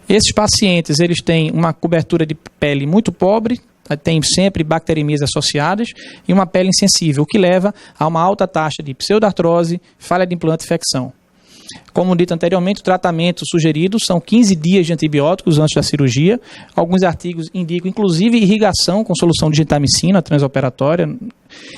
Esses pacientes, eles têm uma cobertura de pele muito pobre, tem sempre bacteremias associadas e uma pele insensível, o que leva a uma alta taxa de pseudartrose, falha de implante e infecção. Como dito anteriormente, o tratamento sugerido são 15 dias de antibióticos antes da cirurgia. Alguns artigos indicam, inclusive, irrigação com solução de gentamicina transoperatória.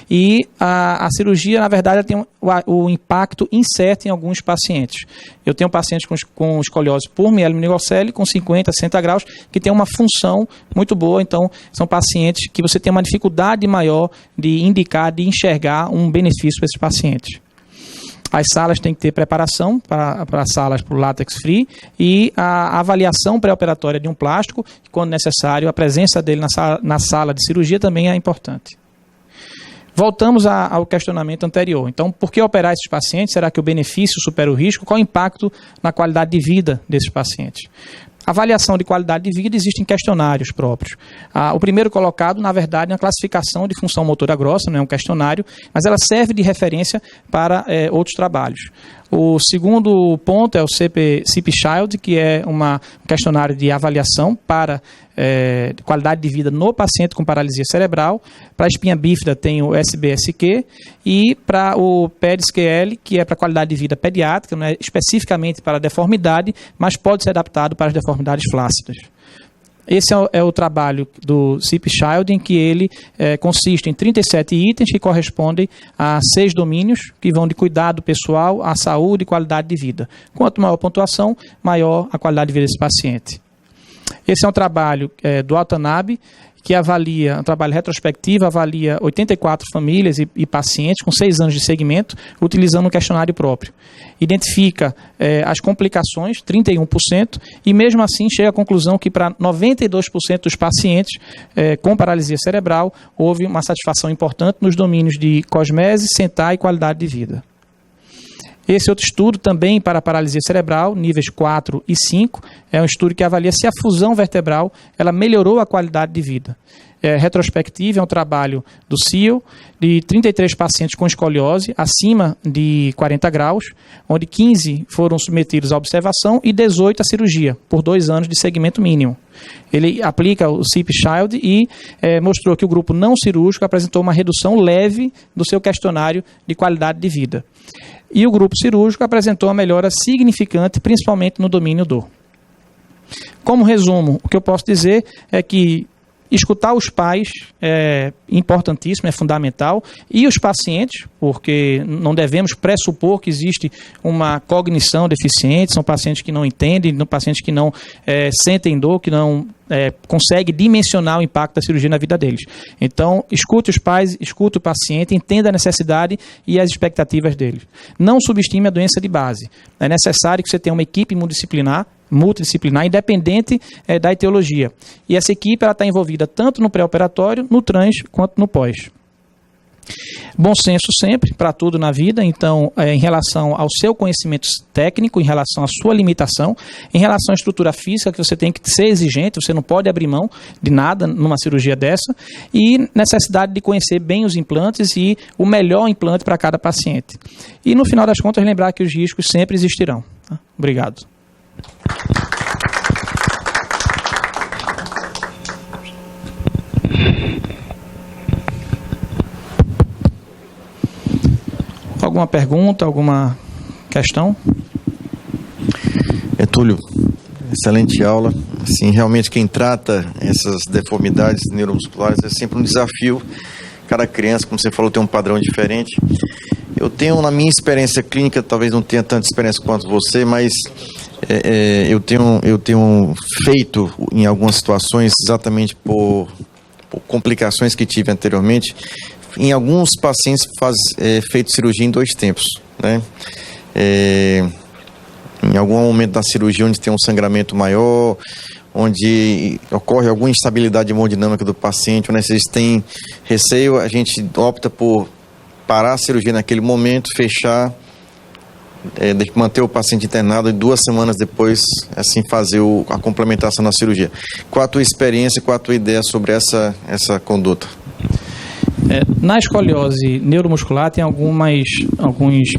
E a cirurgia, na verdade, tem o impacto incerto em alguns pacientes. Eu tenho pacientes com escoliose por mielomeningocele, com 50, 60 graus, que tem uma função muito boa. Então, são pacientes que você tem uma dificuldade maior de indicar, de enxergar um benefício para esses pacientes. As salas têm que ter preparação para salas para o látex free e a avaliação pré-operatória de um plástico, quando necessário, a presença dele na sala de cirurgia também é importante. Voltamos ao questionamento anterior. Então, por que operar esses pacientes? Será que o benefício supera o risco? Qual o impacto na qualidade de vida desses pacientes? Avaliação de qualidade de vida, existem questionários próprios. O primeiro colocado, na verdade, é uma classificação de função motora grossa, não é um questionário, mas ela serve de referência para outros trabalhos. O segundo ponto é o CP-Child, que é um questionário de avaliação para qualidade de vida no paciente com paralisia cerebral. Para a espinha bífida tem o SBSQ e para o PEDSQL, que é para qualidade de vida pediátrica, não é especificamente para deformidade, mas pode ser adaptado para as deformidades flácidas. Esse é o trabalho do CP-Child, em que ele consiste em 37 itens que correspondem a 6 domínios, que vão de cuidado pessoal à saúde e qualidade de vida. Quanto maior a pontuação, maior a qualidade de vida desse paciente. Esse é um trabalho do Watanabe, que avalia, um trabalho retrospectivo, avalia 84 famílias e pacientes com 6 anos de segmento, utilizando um questionário próprio. Identifica as complicações, 31%, e mesmo assim chega à conclusão que para 92% dos pacientes com paralisia cerebral, houve uma satisfação importante nos domínios de cosmese, sentar e qualidade de vida. Esse outro estudo também para a paralisia cerebral, níveis 4 e 5, é um estudo que avalia se a fusão vertebral ela melhorou a qualidade de vida. Retrospectivo, é um trabalho do CIO, de 33 pacientes com escoliose acima de 40 graus, onde 15 foram submetidos à observação e 18 à cirurgia, por 2 anos de segmento mínimo. Ele aplica o CP-Child e mostrou que o grupo não cirúrgico apresentou uma redução leve do seu questionário de qualidade de vida. E o grupo cirúrgico apresentou uma melhora significante, principalmente no domínio dor. Como resumo, o que eu posso dizer é que escutar os pais é importantíssimo, é fundamental, e os pacientes, porque não devemos pressupor que existe uma cognição deficiente, são pacientes que não entendem, pacientes que não sentem dor, que não conseguem dimensionar o impacto da cirurgia na vida deles. Então, escute os pais, escute o paciente, entenda a necessidade e as expectativas deles. Não subestime a doença de base. É necessário que você tenha uma equipe multidisciplinar, independente da etiologia. E essa equipe está envolvida tanto no pré-operatório, no trans, quanto no pós. Bom senso sempre, para tudo na vida, então, em relação ao seu conhecimento técnico, em relação à sua limitação, em relação à estrutura física, que você tem que ser exigente, você não pode abrir mão de nada numa cirurgia dessa, e necessidade de conhecer bem os implantes e o melhor implante para cada paciente. E, no final das contas, lembrar que os riscos sempre existirão. Tá? Obrigado. Alguma pergunta, alguma questão? Túlio, excelente aula. Assim, realmente quem trata essas deformidades neuromusculares é sempre um desafio. Cada criança, como você falou, tem um padrão diferente. Eu tenho, na minha experiência clínica, talvez não tenha tanta experiência quanto você, mas eu tenho feito em algumas situações, exatamente por complicações que tive anteriormente, em alguns pacientes feito cirurgia em 2 tempos, né? Em algum momento da cirurgia onde tem um sangramento maior, onde ocorre alguma instabilidade hemodinâmica do paciente, onde eles têm receio, a gente opta por parar a cirurgia naquele momento, fechar, manter o paciente internado e 2 semanas depois, assim, fazer a complementação da cirurgia. Qual a tua experiência, qual a tua ideia sobre essa conduta? Na escoliose neuromuscular tem alguns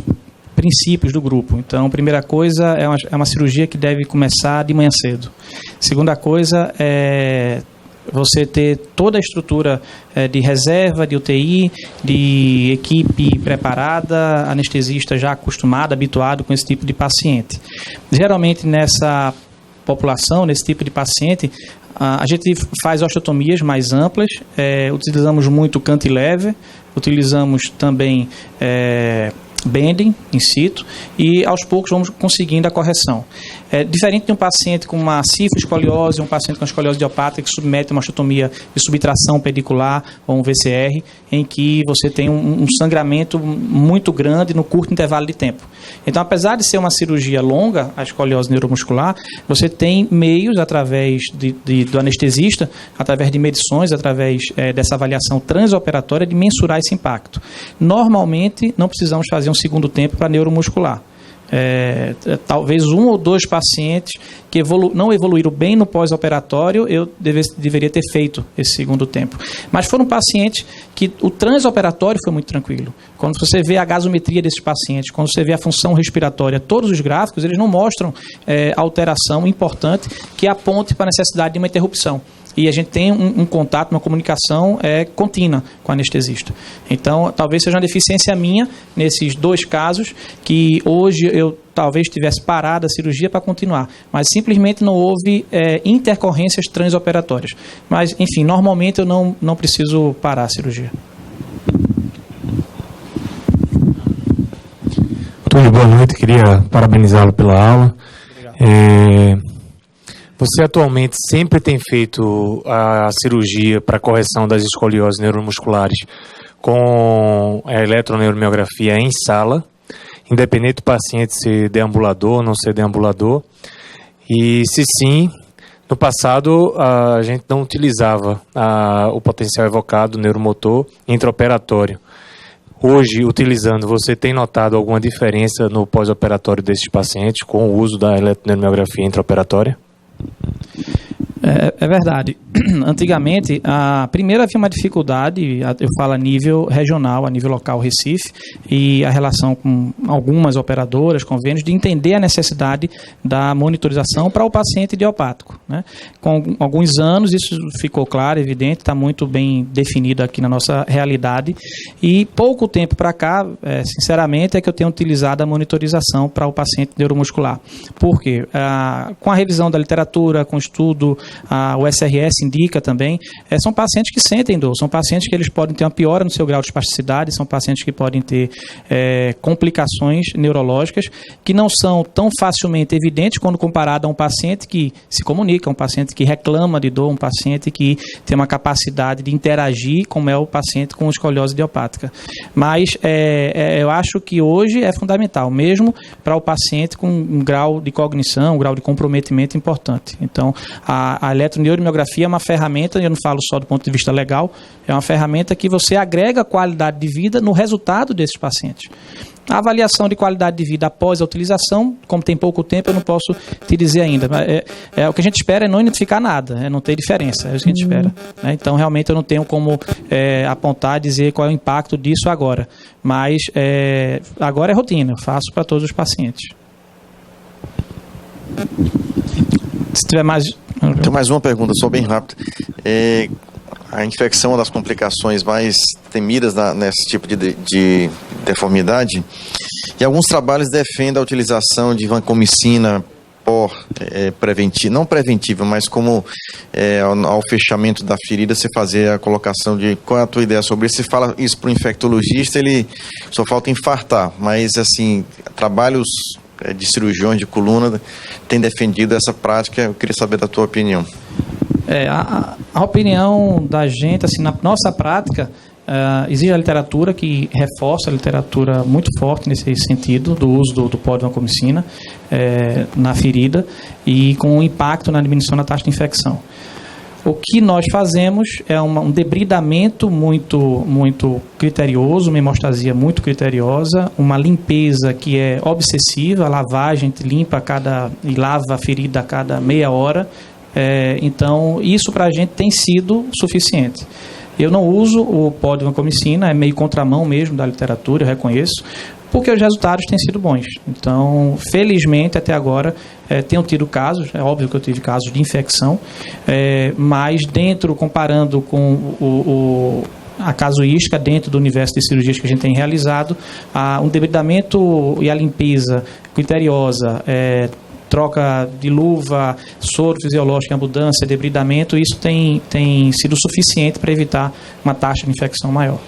princípios do grupo. Então, primeira coisa é uma cirurgia que deve começar de manhã cedo. Segunda coisa é você ter toda a estrutura de reserva, de UTI, de equipe preparada, anestesista já acostumado, habituado com esse tipo de paciente. Geralmente, nessa população, nesse tipo de paciente, a gente faz osteotomias mais amplas, utilizamos muito cantilever, utilizamos também bending in situ e aos poucos vamos conseguindo a correção. Diferente de um paciente com uma cifoescoliose, um paciente com escoliose idiopática que submete a uma osteotomia de subtração pedicular ou um VCR, em que você tem um sangramento muito grande no curto intervalo de tempo. Então, apesar de ser uma cirurgia longa, a escoliose neuromuscular, você tem meios através do anestesista, através de medições, através dessa avaliação transoperatória de mensurar esse impacto. Normalmente, não precisamos fazer um segundo tempo para neuromuscular. Talvez 1 ou 2 pacientes que não evoluíram bem no pós-operatório, eu deveria ter feito esse segundo tempo. Mas foram pacientes que o transoperatório foi muito tranquilo. Quando você vê a gasometria desses pacientes, quando você vê a função respiratória, todos os gráficos, eles não mostram alteração importante que aponte para a necessidade de uma interrupção. E a gente tem um contato, uma comunicação contínua com o anestesista. Então, talvez seja uma deficiência minha nesses 2 casos, que hoje eu talvez tivesse parado a cirurgia para continuar, mas simplesmente não houve intercorrências transoperatórias. Mas, enfim, normalmente eu não preciso parar a cirurgia. Doutor, boa noite, queria parabenizá-lo pela aula. Você atualmente sempre tem feito a cirurgia para correção das escolioses neuromusculares com a eletroneuromiografia em sala, independente do paciente ser deambulador ou não ser deambulador? E se sim, no passado a gente não utilizava o potencial evocado neuromotor intraoperatório. Hoje, utilizando, você tem notado alguma diferença no pós-operatório desses pacientes com o uso da eletroneuromiografia intraoperatória? É verdade. Antigamente, primeiro havia uma dificuldade, eu falo a nível regional, a nível local, Recife, e a relação com algumas operadoras, convênios, de entender a necessidade da monitorização para o paciente idiopático, né? Com alguns anos, isso ficou claro, evidente, está muito bem definido aqui na nossa realidade, e pouco tempo para cá, sinceramente, é que eu tenho utilizado a monitorização para o paciente neuromuscular. Por quê? Com a revisão da literatura, com o estudo, o SRS indica também, são pacientes que sentem dor, são pacientes que eles podem ter uma piora no seu grau de espasticidade, são pacientes que podem ter complicações neurológicas que não são tão facilmente evidentes quando comparado a um paciente que se comunica, um paciente que reclama de dor, um paciente que tem uma capacidade de interagir, como é o paciente com escoliose idiopática. Mas eu acho que hoje é fundamental, mesmo para o paciente com um grau de cognição, um grau de comprometimento importante. Então, a eletroneuromiografia é uma ferramenta, eu não falo só do ponto de vista legal, é uma ferramenta que você agrega qualidade de vida no resultado desses pacientes. A avaliação de qualidade de vida após a utilização, como tem pouco tempo, eu não posso te dizer ainda. Mas o que a gente espera é não identificar nada, não ter diferença, é o que a gente espera. Né? Então, realmente, eu não tenho como apontar, dizer qual é o impacto disso agora. Mas agora é rotina, eu faço para todos os pacientes. Se tiver mais... Tem mais uma pergunta, só bem rápida. A infecção é uma das complicações mais temidas nesse tipo de deformidade. E alguns trabalhos defendem a utilização de vancomicina preventiva, não preventiva, mas como ao fechamento da ferida, você fazer a colocação de... Qual é a tua ideia sobre isso? Você fala isso para o infectologista, ele só falta infartar, mas assim, trabalhos de cirurgiões de coluna têm defendido essa prática. Eu queria saber da tua opinião. A opinião da gente, assim, na nossa prática, existe a literatura que reforça a literatura muito forte nesse sentido do uso do pó de vancomicina na ferida e com um impacto na diminuição da taxa de infecção. O que nós fazemos é um debridamento muito criterioso, uma hemostasia muito criteriosa, uma limpeza que é obsessiva, a lavagem, a gente limpa e lava a ferida a cada meia hora. Então, isso para a gente tem sido suficiente. Eu não uso o pó de vancomicina, é meio contramão mesmo da literatura, eu reconheço. porque os resultados têm sido bons. Então, felizmente, até agora, tenho tido casos, é óbvio que eu tive casos de infecção, mas comparando com a casuística dentro do universo de cirurgias que a gente tem realizado, um debridamento e a limpeza criteriosa, troca de luva, soro fisiológico em abundância, debridamento, isso tem sido suficiente para evitar uma taxa de infecção maior.